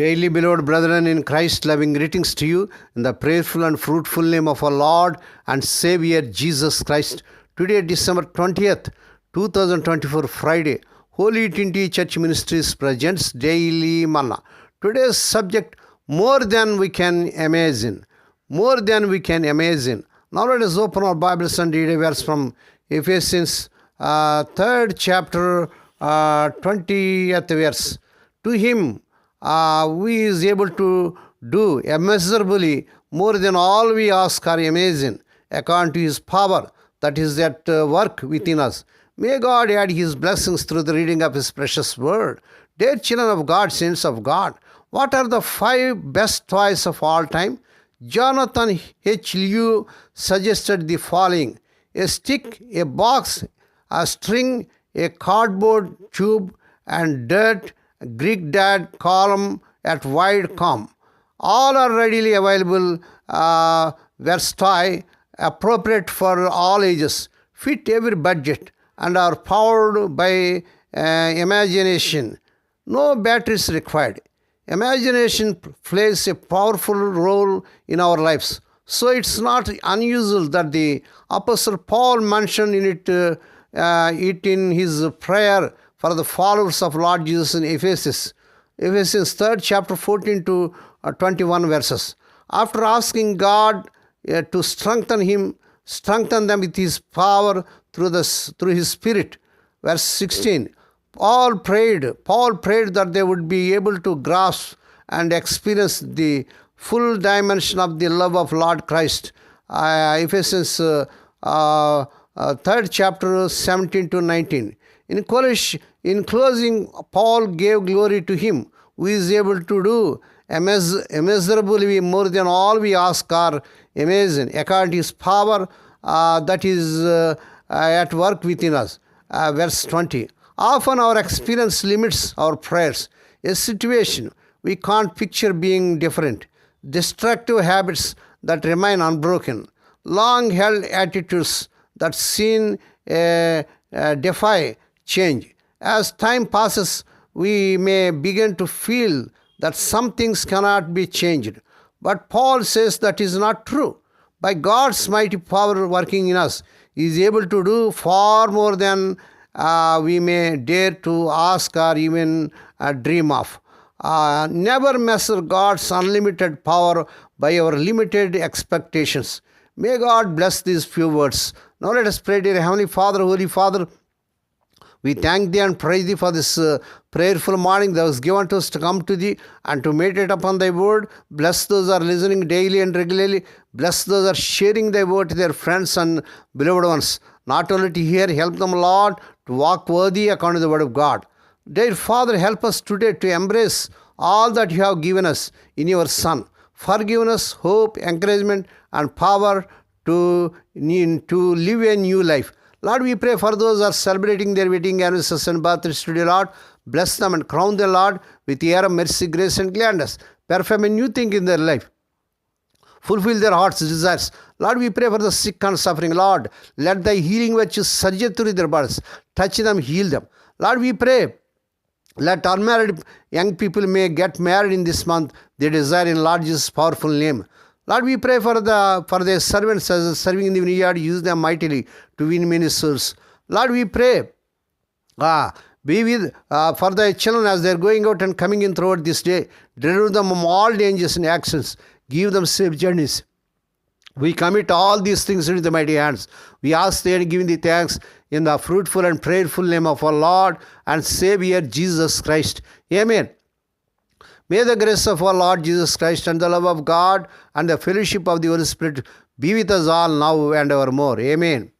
Daily beloved brethren in Christ, loving greetings to you in the prayerful and fruitful name of our Lord and Savior Jesus Christ. Today, December 20th, 2024, Friday, Holy Trinity Church Ministries presents Daily Manna. Today's subject, more than we can imagine. More than we can imagine. Now let us open our Bibles and read a verse from Ephesians 3rd chapter, 20th verse. To him who is able to do immeasurably more than all we ask or imagine, according to his power that is at work within us. May God add his blessings through the reading of his precious word. Dear children of God, saints of God, what are the 5 best toys of all time? Jonathan H. Liu suggested the following: a stick, a box, a string, a cardboard tube, and dirt, Greek dad column at wide com. All are readily available, versatile, appropriate for all ages, fit every budget, and are powered by imagination. No batteries required. Imagination plays a powerful role in our lives. So it's not unusual that the Apostle Paul mentioned it in his prayer for the followers of Lord Jesus in Ephesians 3rd chapter 14 to 21 verses. After asking God to strengthen them with his power through his Spirit. Verse 16. Paul prayed that they would be able to grasp and experience the full dimension of the love of Lord Christ. Ephesians 3rd chapter 17 to 19. In closing, Paul gave glory to him who is able to do immeasurably more than all we ask or imagine, according to his power that is at work within us. Verse 20. Often our experience limits our prayers. A situation we can't picture being different. Destructive habits that remain unbroken. Long-held attitudes that defy change. As time passes, we may begin to feel that some things cannot be changed. But Paul says that is not true. By God's mighty power working in us, he is able to do far more than we may dare to ask or even dream of. Never measure God's unlimited power by our limited expectations. May God bless these few words. Now let us pray. Dear Heavenly Father, Holy Father, we thank thee and praise thee for this prayerful morning that was given to us to come to thee and to meditate upon thy word. Bless those who are listening daily and regularly. Bless those who are sharing thy word to their friends and beloved ones. Not only to hear, help them, Lord, to walk worthy according to the word of God. Dear Father, help us today to embrace all that you have given us in your Son. Forgiveness, hope, encouragement, and power to live a new life. Lord, we pray for those who are celebrating their wedding anniversaries and birthdays today, Lord. Bless them and crown them, Lord, with the air of mercy, grace, and gladness. Perform a new thing in their life. Fulfill their heart's desires. Lord, we pray for the sick and suffering. Lord, let thy healing virtue surge through their bodies. Touch them, heal them. Lord, we pray, let unmarried young people may get married in this month. They desire in Lord Jesus' powerful name. Lord, we pray for their servants as serving in the vineyard. Use them mightily to win many souls. Lord, we pray, be with for thy children as they are going out and coming in throughout this day. Deliver them from all dangers and actions. Give them safe journeys. We commit all these things into the mighty hands. We ask thee and give thee thanks in the fruitful and prayerful name of our Lord and Savior Jesus Christ. Amen. May the grace of our Lord Jesus Christ and the love of God and the fellowship of the Holy Spirit be with us all now and evermore. Amen.